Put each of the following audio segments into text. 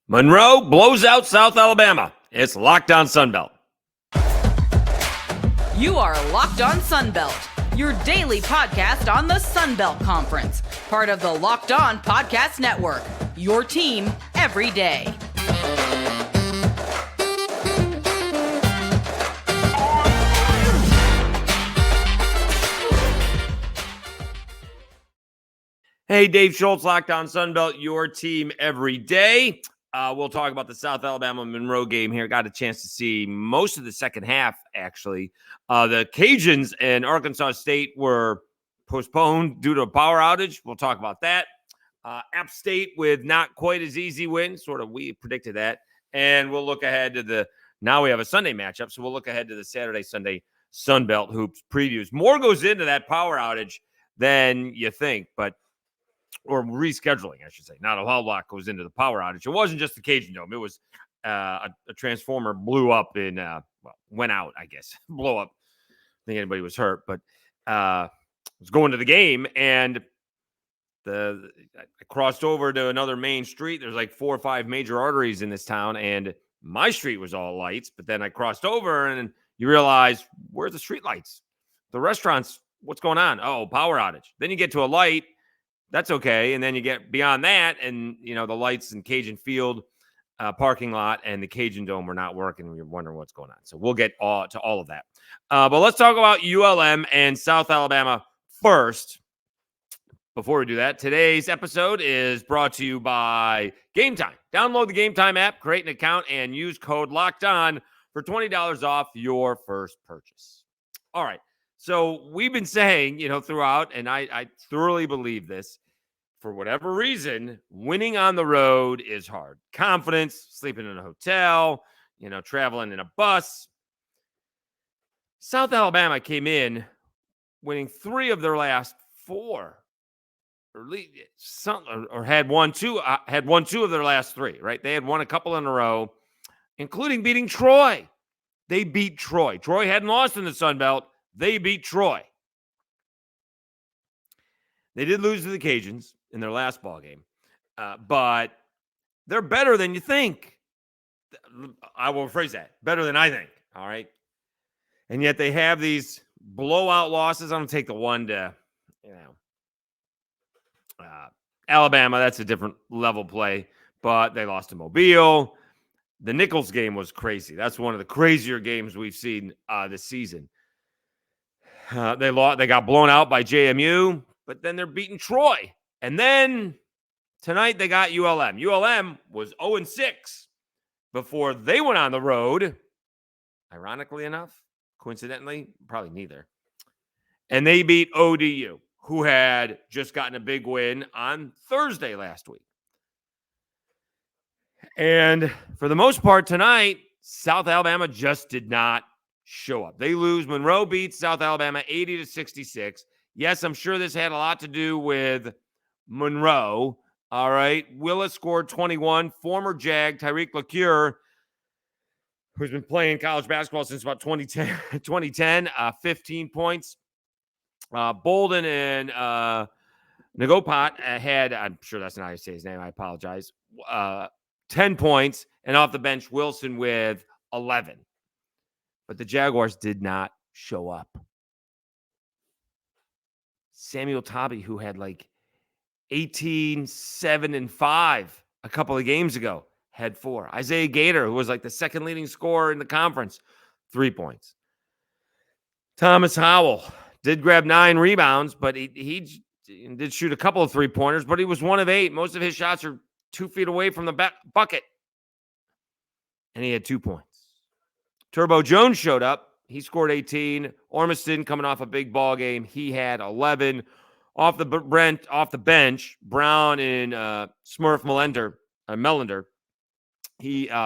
Monroe blows out South Alabama. It's Locked On Sunbelt. You are Locked On Sunbelt, your daily podcast on the Sunbelt Conference, part of the Locked On Podcast Network, your team every day. Hey, Dave Schultz, Locked On Sunbelt, your team every day. We'll talk about the South Alabama-Monroe game here. Got a chance to see most of the second half, actually. The Cajuns and Arkansas State were postponed due to a power outage. We'll talk about that. App State with not quite as easy win. Sort of, we predicted that. And we'll look ahead to now we have a Sunday matchup, so we'll look ahead to the Saturday-Sunday Sunbelt Hoops previews. More goes into that power outage than you think, or rescheduling, I should say. Not a whole lot goes into the power outage. It wasn't just the Cajun Dome. It was a transformer blew up went out, I guess. Blow up. I think anybody was hurt, but was going to the game, and I crossed over to another main street. There's like 4 or 5 major arteries in this town, and my street was all lights, but then I crossed over, and you realize, where's the street lights? The restaurants, what's going on? Oh, power outage. Then you get to a light. That's okay. And then you get beyond that, and, the lights in Cajun Field parking lot and the Cajun Dome were not working. And you're wondering what's going on. So we'll get to all of that. But let's talk about ULM and South Alabama first. Before we do that, today's episode is brought to you by Gametime. Download the Gametime app, create an account, and use code LOCKEDON for $20 off your first purchase. All right. So we've been saying, throughout, and I thoroughly believe this, for whatever reason, winning on the road is hard. Confidence, sleeping in a hotel, traveling in a bus. South Alabama came in winning 3 of their last 4, or had won 2 of their last 3, right? They had won a couple in a row, including beating Troy. They beat Troy. Troy hadn't lost in the Sun Belt. They beat Troy. They did lose to the Cajuns in their last ball game, but they're better than you think. I will rephrase that. Better than I think, all right? And yet they have these blowout losses. I'm going to take the one to, Alabama. That's a different level play, but they lost to Mobile. The Nichols game was crazy. That's one of the crazier games we've seen this season. They got blown out by JMU, but then they're beating Troy. And then tonight they got ULM. ULM was 0-6 before they went on the road. Ironically enough, coincidentally, probably neither. And they beat ODU, who had just gotten a big win on Thursday last week. And for the most part tonight, South Alabama just did not show up. They lose. Monroe beats South Alabama 80-66. Yes, I'm sure this had a lot to do with Monroe. All right. Willis scored 21. Former Jag Tyreek LaCure, who's been playing college basketball since about 2010, 15 points. Bolden and Nagopat had, I'm sure that's not how you say his name, I apologize, 10 points. And off the bench, Wilson with 11. But the Jaguars did not show up. Samuel Tobby, who had like 18, 7, and 5 a couple of games ago, had 4. Isaiah Gator, who was like the second leading scorer in the conference, 3 points. Thomas Howell did grab 9 rebounds, but he did shoot a couple of 3-pointers, but he was 1 of 8. Most of his shots are 2 feet away from the bucket. And he had 2 points. Turbo Jones showed up. He scored 18. Ormiston coming off a big ball game. He had 11. Off the bench, Brown and Smurf Melander.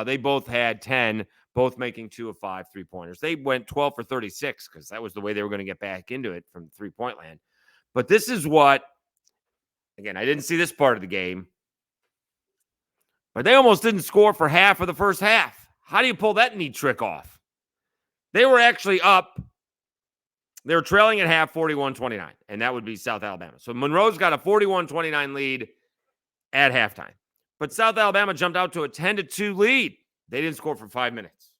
They both had 10, both making 2 of 5 3-pointers. They went 12 for 36 because that was the way they were going to get back into it from 3-point land. But this is what, again, I didn't see this part of the game, but they almost didn't score for half of the first half. How do you pull that neat trick off? They were actually up. They were trailing at half 41-29, and that would be South Alabama. So Monroe's got a 41-29 lead at halftime. But South Alabama jumped out to a 10-2 lead. They didn't score for 5 minutes.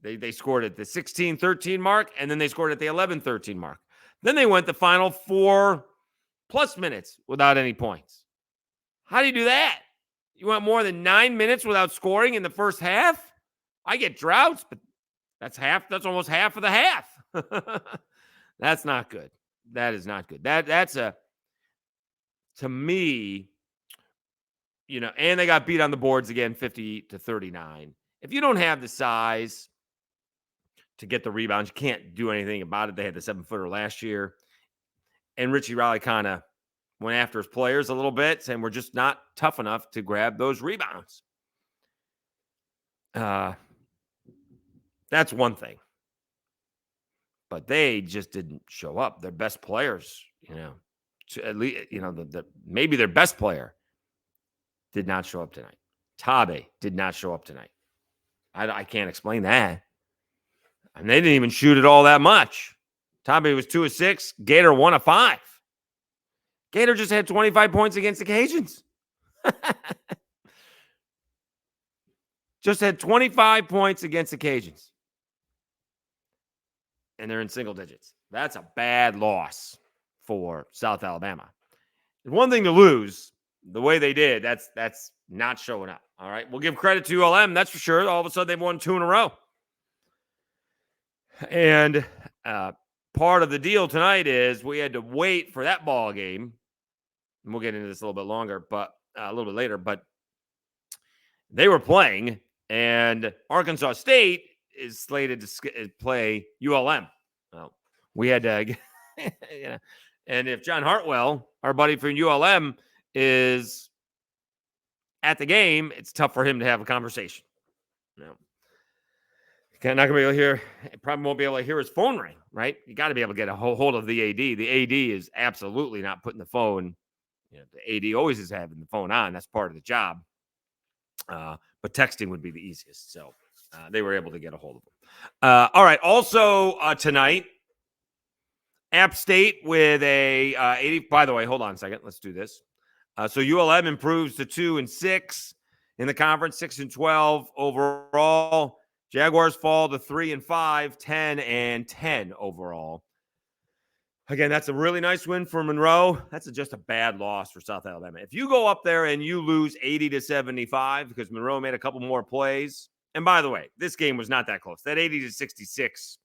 They scored at the 16-13 mark, and then they scored at the 11-13 mark. Then they went the final 4+ minutes without any points. How do you do that? You want more than 9 minutes without scoring in the first half? I get droughts, but that's almost half of the half. That's not good. That is not good. To me, and they got beat on the boards again, 50-39. If you don't have the size to get the rebounds, you can't do anything about it. They had the 7-footer last year. And Richie Raleigh kind of went after his players a little bit, saying we're just not tough enough to grab those rebounds. That's one thing. But they just didn't show up. Their best players, at least, maybe their best player did not show up tonight. Tabe did not show up tonight. I can't explain that. And they didn't even shoot it all that much. Tabe was 2 of 6. Gator 1 of 5. Gator just had 25 points against the Cajuns. Just had 25 points against the Cajuns. And they're in single digits. That's a bad loss for South Alabama. It's one thing to lose the way they did. That's not showing up. All right. We'll give credit to ULM. That's for sure. All of a sudden they've won 2 in a row. And part of the deal tonight is we had to wait for that ball game. And we'll get into this a little bit later, but they were playing, and Arkansas State is slated to play ULM. Well, we had to, and if John Hartwell, our buddy from ULM, is at the game, it's tough for him to have a conversation. Not going to be able to hear, probably won't be able to hear his phone ring, right? You got to be able to get a hold of the AD. The AD is absolutely not putting the phone. The AD always is having the phone on. That's part of the job. But texting would be the easiest. So they were able to get a hold of him. All right. Also tonight, App State with a 80. By the way, hold on a second. Let's do this. So ULM improves to 2-6 in the conference, 6-12 overall. Jaguars fall to 3-5, 10-10 overall. Again, that's a really nice win for Monroe. That's just a bad loss for South Alabama. If you go up there and you lose 80-75 because Monroe made a couple more plays, and by the way, this game was not that close. That 80-66,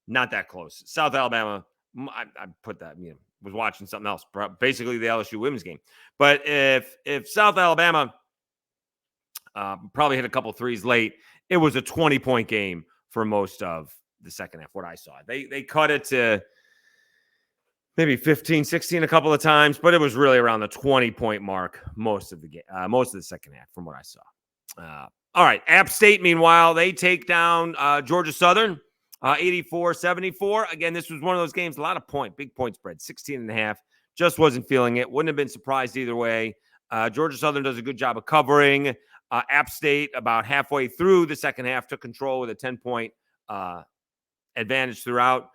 not that close. South Alabama, I put that, was watching something else, basically the LSU women's game. But if South Alabama probably hit a couple threes late, it was a 20-point game for most of the second half, what I saw. They cut it to maybe 15, 16 a couple of times, but it was really around the 20-point mark most of the game, most of the second half from what I saw. All right, App State, meanwhile, they take down Georgia Southern, 84-74. Again, this was one of those games, a lot of big point spread, 16.5. Just wasn't feeling it. Wouldn't have been surprised either way. Georgia Southern does a good job of covering. App State, about halfway through the second half, took control with a 10-point advantage throughout.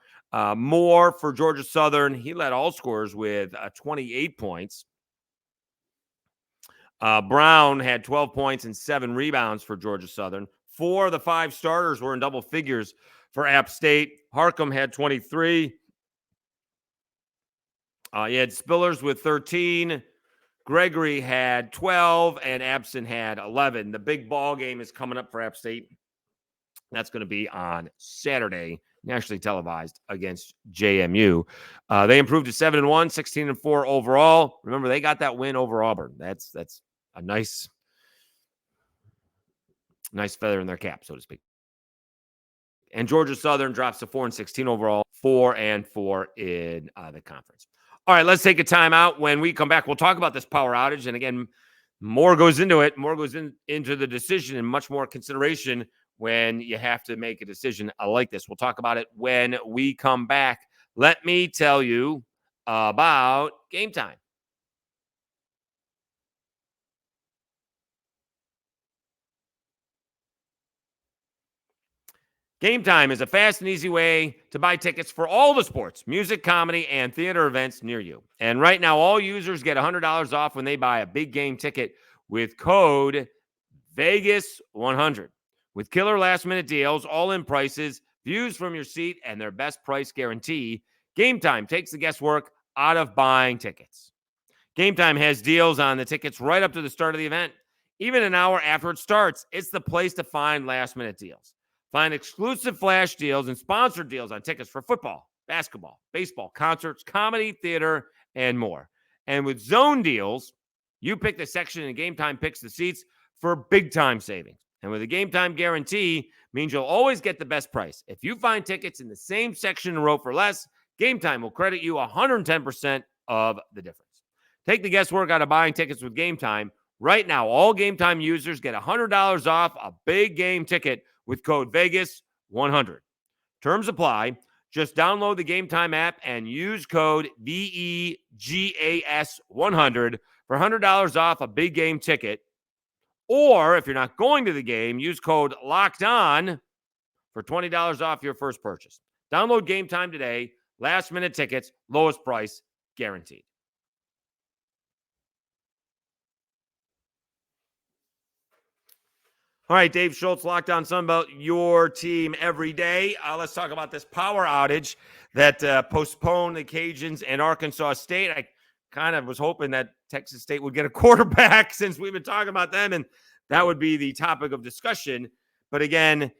More for Georgia Southern. He led all scorers with 28 points. Brown had 12 points and 7 rebounds for Georgia Southern. 4 of the 5 starters were in double figures for App State. Harcum had 23. You had Spillers with 13. Gregory had 12, and Abson had 11. The big ball game is coming up for App State. That's going to be on Saturday, nationally televised against JMU. They improved to 7-1, 16-4 overall. Remember, they got that win over Auburn. That's a nice feather in their cap, so to speak. And Georgia Southern drops to 4-16 overall, 4-4 in the conference. All right, let's take a timeout. When we come back, we'll talk about this power outage. And again, more goes into it. More goes into the decision and much more consideration when you have to make a decision like this. We'll talk about it when we come back. Let me tell you about Gametime. Gametime is a fast and easy way to buy tickets for all the sports, music, comedy, and theater events near you. And right now, all users get $100 off when they buy a big game ticket with code Vegas100. With killer last-minute deals, all-in prices, views from your seat, and their best price guarantee, Gametime takes the guesswork out of buying tickets. Gametime has deals on the tickets right up to the start of the event. Even an hour after it starts, it's the place to find last-minute deals. Find exclusive flash deals and sponsored deals on tickets for football, basketball, baseball, concerts, comedy, theater, and more. And with zone deals, you pick the section and Gametime picks the seats for big-time savings. And with a Gametime guarantee, means you'll always get the best price. If you find tickets in the same section and row for less, Gametime will credit you 110% of the difference. Take the guesswork out of buying tickets with Gametime. Right now, all Gametime users get $100 off a big game ticket with code Vegas100. Terms apply. Just download the Gametime app and use code VEGAS100 for $100 off a big game ticket. Or if you're not going to the game, use code LOCKEDON for $20 off your first purchase. Download Gametime today. Last minute tickets, lowest price guaranteed. All right, Dave Schultz, Locked On Sunbelt, your team every day. Let's talk about this power outage that postponed the Cajuns and Arkansas State. I kind of was hoping that Texas State would get a quarterback since we've been talking about them, and that would be the topic of discussion. But again,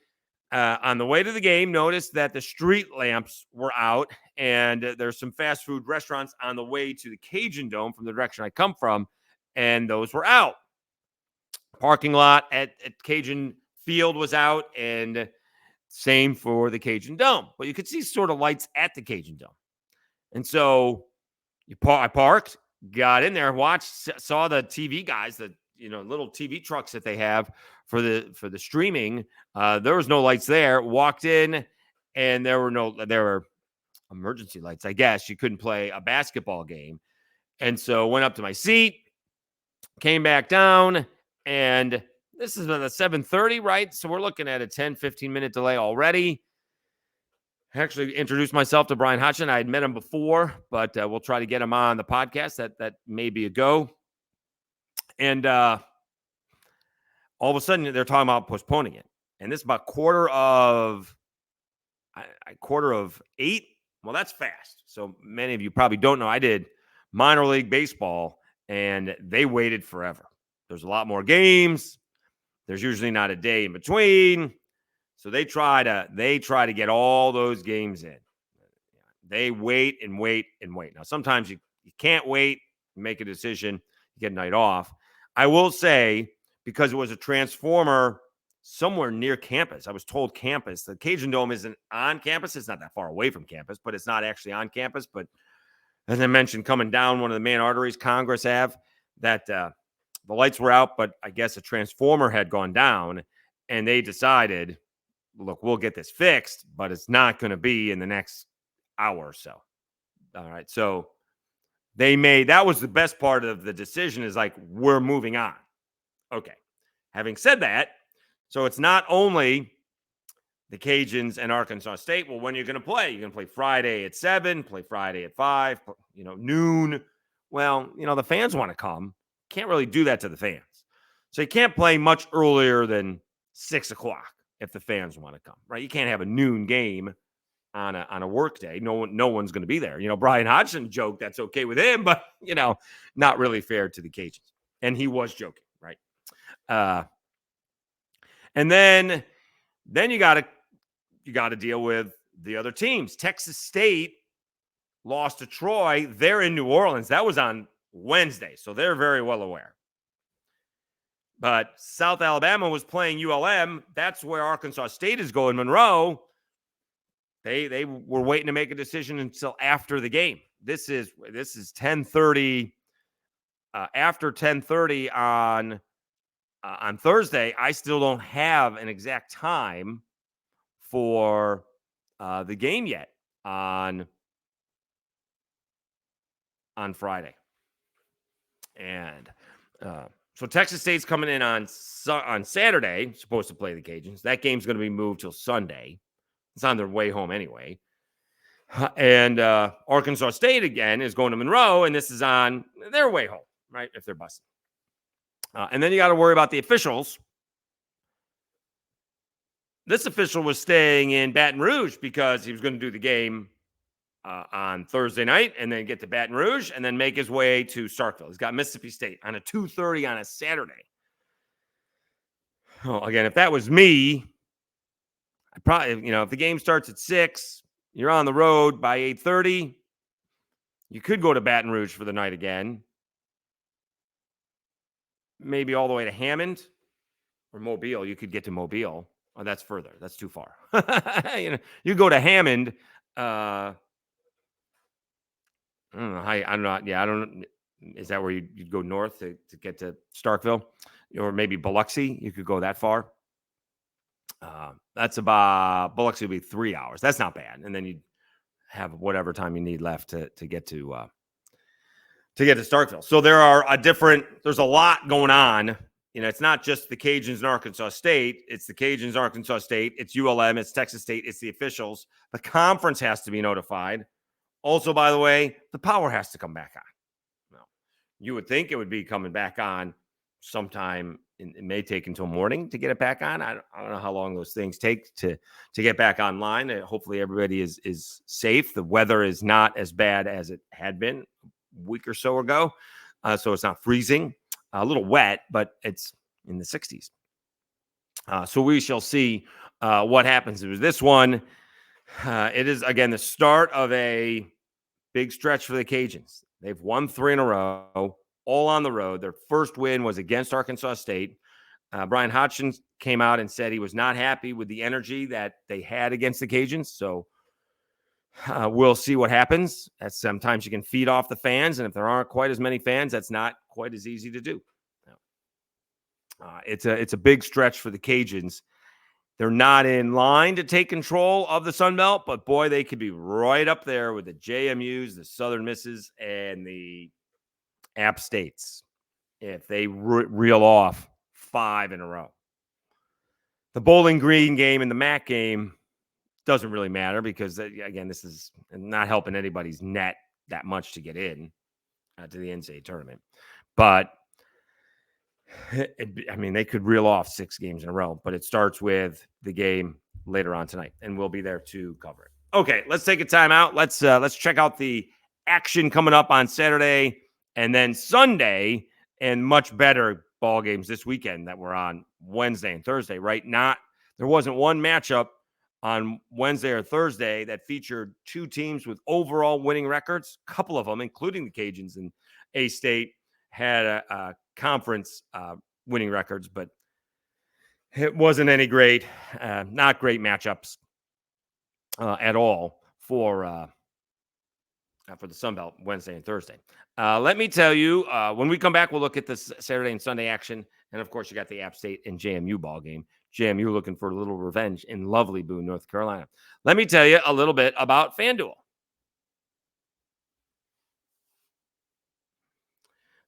on the way to the game, notice that the street lamps were out, and there's some fast food restaurants on the way to the Cajun Dome from the direction I come from, and those were out. Parking lot at Cajun Field was out, and same for the Cajun Dome. But you could see sort of lights at the Cajun Dome. And so I parked, got in there, watched, saw the TV guys, the little TV trucks that they have for the streaming. There was no lights there. Walked in, and there were emergency lights. I guess you couldn't play a basketball game. And so went up to my seat, came back down. And this is at 7:30, right? So we're looking at a 10, 15-minute delay already. I actually introduced myself to Brian Hodgson. I had met him before, but we'll try to get him on the podcast. That may be a go. And all of a sudden, they're talking about postponing it. And this is about quarter of 8. Well, that's fast. So many of you probably don't know. I did minor league baseball, and they waited forever. There's a lot more games. There's usually not a day in between. So they try to get all those games in. They wait and wait and wait. Now, sometimes you can't wait, make a decision, you get a night off. I will say, because it was a transformer somewhere near campus, I was told campus. The Cajun Dome isn't on campus. It's not that far away from campus, but it's not actually on campus. But as I mentioned, coming down one of the main arteries, Congress Ave, that the lights were out, but I guess a transformer had gone down, and they decided, look, we'll get this fixed, but it's not going to be in the next hour or so. All right. So that was the best part of the decision, is like, we're moving on. Okay. Having said that, so it's not only the Cajuns and Arkansas State. Well, when you're going to play? You're going to play Friday at 7, play Friday at 5, noon. Well, the fans want to come. Can't really do that to the fans. So you can't play much earlier than 6 o'clock if the fans want to come, right? You can't have a noon game on a work day. No one's going to be there. Brian Hodgson joked that's okay with him, but not really fair to the Cajuns. And he was joking, right? And then you got to deal with the other teams. Texas State lost to Troy. They're in New Orleans. That was on Wednesday, so they're very well aware. But South Alabama was playing ULM. That's where Arkansas State is going, Monroe. They were waiting to make a decision until after the game. This is 10:30. After 10:30 on Thursday, I still don't have an exact time for the game yet on Friday. And so Texas State's coming in on Saturday, supposed to play the Cajuns. That game's going to be moved till Sunday. It's on their way home anyway. And Arkansas State, again, is going to Monroe, and this is on their way home, right, if they're busing. And then you got to worry about the officials. This official was staying in Baton Rouge because he was going to do the game on Thursday night and then get to Baton Rouge and then make his way to Starkville. He's got Mississippi State on a 2:30 on a Saturday. Oh, again, if that was me, I'd probably, if the game starts at 6, you're on the road by 8:30, you could go to Baton Rouge for the night again. Maybe all the way to Hammond or Mobile. You could get to Mobile. Oh, that's further. That's too far. You go to Hammond. I don't know. I'm not. Yeah, I don't. Is that where you'd go north to get to Starkville, or maybe Biloxi? You could go that far. That's about Biloxi would be 3 hours. That's not bad, and then you'd have whatever time you need left to get to Starkville. So there's a lot going on. It's not just the Cajuns and Arkansas State. It's the Cajuns, Arkansas State. It's ULM. It's Texas State. It's the officials. The conference has to be notified. Also, by the way, the power has to come back on. Well, you would think it would be coming back on sometime. It may take until morning to get it back on. I don't know how long those things take to get back online. Hopefully everybody is safe. The weather is not as bad as it had been a week or so ago. So it's not freezing. A little wet, but it's in the 60s. So we shall see what happens with this one. It is, again, the start of a big stretch for the Cajuns. They've won 3 in a row, all on the road. Their first win was against Arkansas State. Brian Hodgson came out and said he was not happy with the energy that they had against the Cajuns. So we'll see what happens. Sometimes you can feed off the fans, and if there aren't quite as many fans, that's not quite as easy to do. It's a big stretch for the Cajuns. They're not in line to take control of the Sun Belt, but boy, they could be right up there with the JMUs, the Southern Misses, and the App States if they reel off 5 in a row. The Bowling Green game and the MAC game doesn't really matter because, again, this is not helping anybody's net that much to get in to the NCAA tournament. But, they could reel off 6 games in a row, but it starts with the game later on tonight, and we'll be there to cover it. Okay, let's take a time out. Let's check out the action coming up on Saturday and then Sunday, and much better ball games this weekend that were on Wednesday and Thursday, right? There wasn't one matchup on Wednesday or Thursday that featured 2 teams with overall winning records. A couple of them, including the Cajuns and A-State, had a conference winning records, but it wasn't any great, not great matchups at all for the Sun Belt Wednesday and Thursday. Let me tell you, when we come back, we'll look at this Saturday and Sunday action. And, of course, you got the App State and JMU ball game. JMU looking for a little revenge in lovely Boone, North Carolina. Let me tell you a little bit about FanDuel.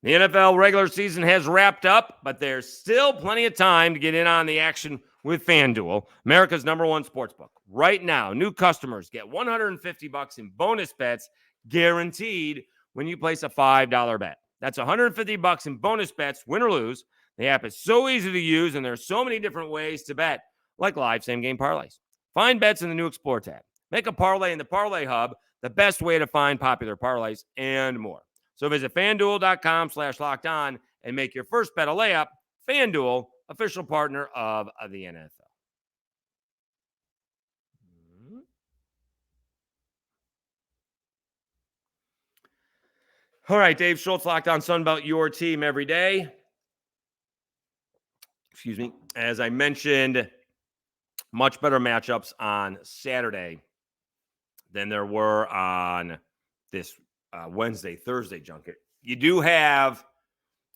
The NFL regular season has wrapped up, but there's still plenty of time to get in on the action with FanDuel, America's #1 sportsbook. Right now, new customers get $150 in bonus bets guaranteed when you place a $5 bet. That's $150 in bonus bets, win or lose. The app is so easy to use, and there's so many different ways to bet, like live same-game parlays. Find bets in the new Explore tab. Make a parlay in the Parlay Hub, the best way to find popular parlays, and more. So visit FanDuel.com/lockedon and make your first bet a layup. FanDuel, official partner of the NFL. All right, Dave Schultz, Locked On Sunbelt, your team every day. Excuse me. As I mentioned, much better matchups on Saturday than there were on this Wednesday, Thursday junket. You do have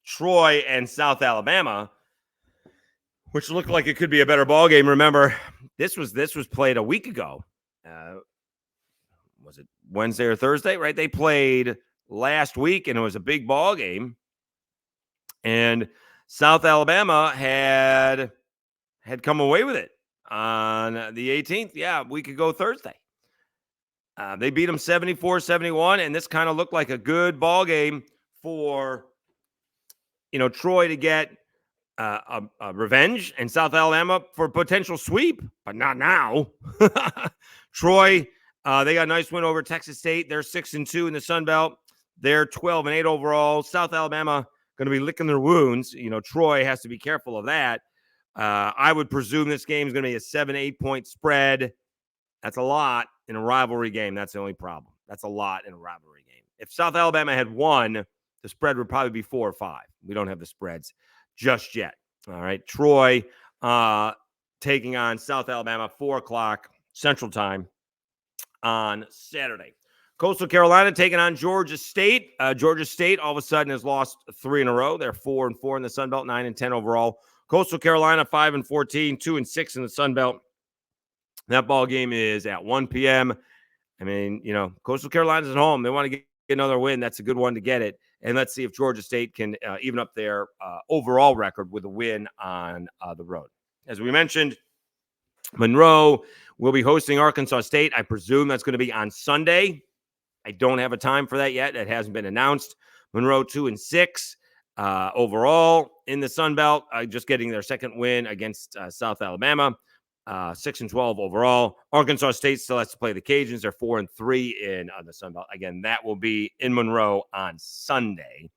Troy and South Alabama, which looked like it could be a better ball game. Remember, this was played a week ago. Was it Wednesday or Thursday? Right? They played last week, and it was a big ball game. And South Alabama had come away with it. on the 18th. Yeah, we could go Thursday. They beat them 74-71, and this kind of looked like a good ball game for, Troy to get a revenge and South Alabama for a potential sweep, but not now. Troy, they got a nice win over Texas State. They're 6-2 in the Sun Belt. They're 12-8 overall. South Alabama going to be licking their wounds. Troy has to be careful of that. I would presume this game is going to be a 7-8 point spread. That's a lot in a rivalry game. That's the only problem. That's a lot in a rivalry game. If South Alabama had won, the spread would probably be 4 or 5. We don't have the spreads just yet. All right. Troy taking on South Alabama, 4 o'clock Central Time on Saturday. Coastal Carolina taking on Georgia State. Georgia State all of a sudden has lost 3 in a row. They're 4-4 in the Sun Belt, 9-10 overall. Coastal Carolina 5-14, 2-6 in the Sun Belt. That ball game is at 1 p.m. I mean, Coastal Carolina's at home. They want to get another win. That's a good one to get it. And let's see if Georgia State can even up their overall record with a win on the road. As we mentioned, Monroe will be hosting Arkansas State. I presume that's going to be on Sunday. I don't have a time for that yet. It hasn't been announced. Monroe 2-6 overall in the Sun Belt, just getting their second win against South Alabama. 6-12 overall. Arkansas State still has to play the Cajuns. They're 4-3 in the Sun Belt. Again, that will be in Monroe on Sunday.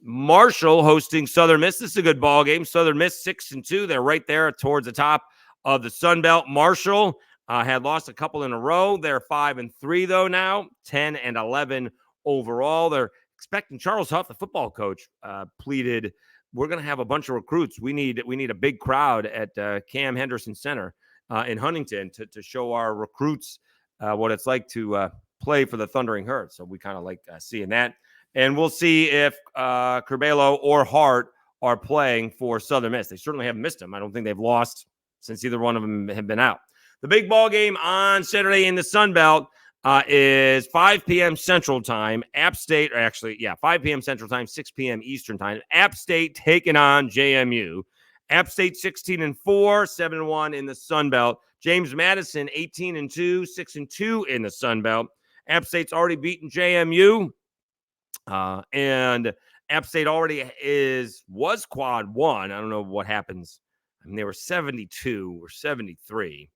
Marshall hosting Southern Miss. This is a good ball game. Southern Miss 6-2. They're right there towards the top of the Sun Belt. Marshall had lost a couple in a row. They're 5-3 though now, 10-11 overall. They're expecting Charles Huff, the football coach, pleaded, we're going to have a bunch of recruits. We need a big crowd at Cam Henderson Center in Huntington to show our recruits what it's like to play for the Thundering Herd. So we kind of like seeing that. And we'll see if Curbelo or Hart are playing for Southern Miss. They certainly haven't missed them. I don't think they've lost since either one of them have been out. The big ball game on Saturday in the Sun Belt is 5 p.m. Central Time. App State, 5 p.m. Central Time, 6 p.m. Eastern Time. App State taking on JMU. App State 16-4, 7-1 in the Sun Belt. James Madison 18-2, 6-2 in the Sun Belt. App State's already beaten JMU. And App State already was quad 1. I don't know what happens. I mean, they were 72 or 73.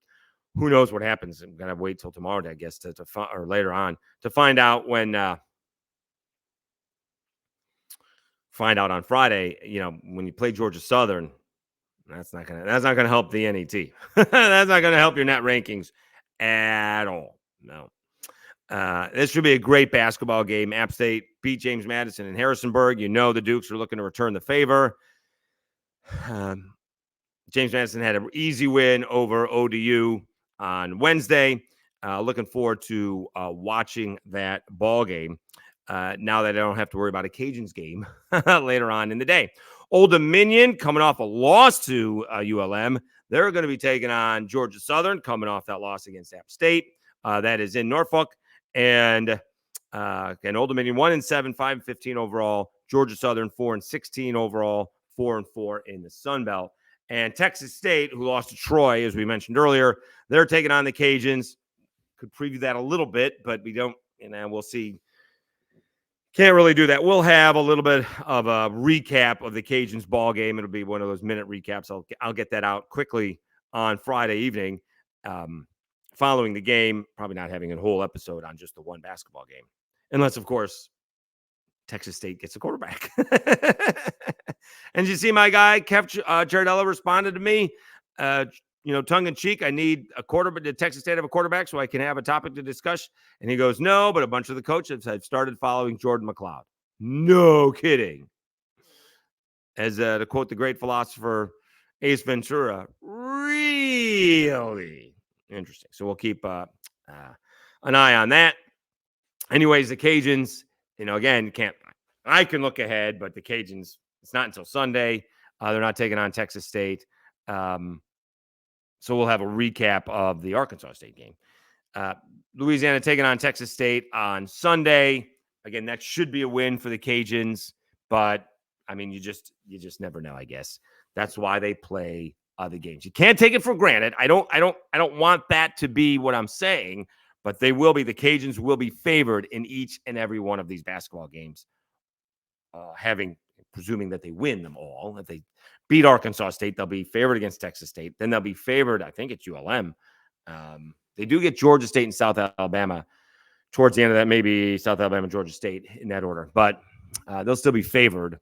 Who knows what happens? I'm going to wait till tomorrow, I guess, or later on to find out when find out on Friday, when you play Georgia Southern, that's not going to help the NET. That's not going to help your net rankings at all. No. This should be a great basketball game. App State beat James Madison in Harrisonburg. The Dukes are looking to return the favor. James Madison had an easy win over ODU on Wednesday. Looking forward to watching that ball game now that I don't have to worry about a Cajuns game later on in the day. Old Dominion coming off a loss to ULM. They're going to be taking on Georgia Southern, coming off that loss against App State. That is in Norfolk. And Old Dominion 1-7, 5-15 overall. Georgia Southern 4-16 overall, 4-4 in the Sun Belt. And Texas State, who lost to Troy, as we mentioned earlier, they're taking on the Cajuns. Could preview that a little bit, but we don't, we'll see. Can't really do that. We'll have a little bit of a recap of the Cajuns ball game. It'll be one of those minute recaps. I'll get that out quickly on Friday evening. Following the game, probably not having a whole episode on just the one basketball game. Unless, of course, Texas State gets a quarterback. And you see my guy, Kev Giardella, responded to me, tongue-in-cheek, I need a quarterback. Did Texas State have a quarterback so I can have a topic to discuss? And he goes, no, but a bunch of the coaches have started following Jordan McLeod. No kidding. As to quote the great philosopher Ace Ventura, really interesting. So we'll keep an eye on that. Anyways, the Cajuns, again, I can look ahead, but the Cajuns, it's not until Sunday. They're not taking on Texas State. So we'll have a recap of the Arkansas State game. Louisiana taking on Texas State on Sunday. Again, that should be a win for the Cajuns, but I mean, you just never know, I guess. That's why they play the games. You can't take it for granted. I don't want that to be what I'm saying, but they will be. The Cajuns will be favored in each and every one of these basketball games, presuming that they win them all. If they beat Arkansas State, they'll be favored against Texas State. Then they'll be favored, I think it's ULM. They do get Georgia State and South Alabama towards the end of that, maybe South Alabama, Georgia State in that order. But they'll still be favored.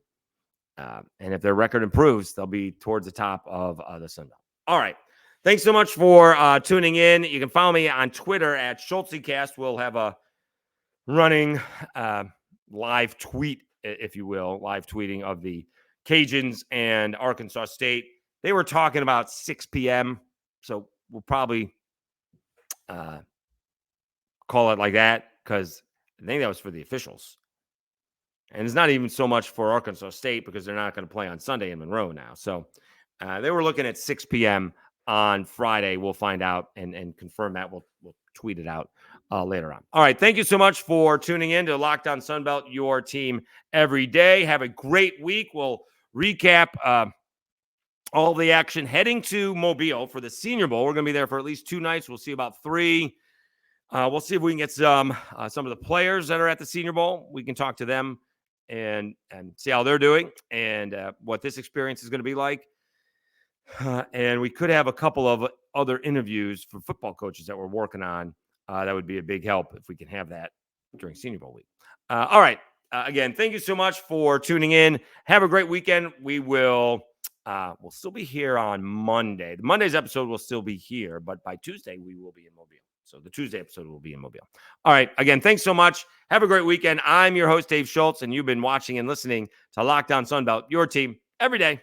And if their record improves, they'll be towards the top of the Sun Belt. All right. Thanks so much for tuning in. You can follow me on Twitter at SchultzyCast. We'll have a running live tweet, if you will, live tweeting of the Cajuns and Arkansas State. They were talking about 6 p.m., so we'll probably call it like that because I think that was for the officials. And it's not even so much for Arkansas State because they're not going to play on Sunday in Monroe now. So they were looking at 6 p.m. on Friday. We'll find out and confirm that. We'll tweet it out later on. All right. Thank you so much for tuning in to Locked On Sunbelt, your team every day. Have a great week. We'll recap all the action heading to Mobile for the Senior Bowl. We're going to be there for at least 2 nights. We'll see about 3. We'll see if we can get some of the players that are at the Senior Bowl. We can talk to them and see how they're doing and what this experience is going to be like. And we could have a couple of other interviews for football coaches that we're working on. That would be a big help if we can have that during Senior Bowl week. All right. Again, thank you so much for tuning in. Have a great weekend. We will we'll still be here on Monday. The Monday's episode will still be here, but by Tuesday, we will be in Mobile. So the Tuesday episode will be in Mobile. All right. Again, thanks so much. Have a great weekend. I'm your host, Dave Schultz, and you've been watching and listening to Locked On Sunbelt, your team every day.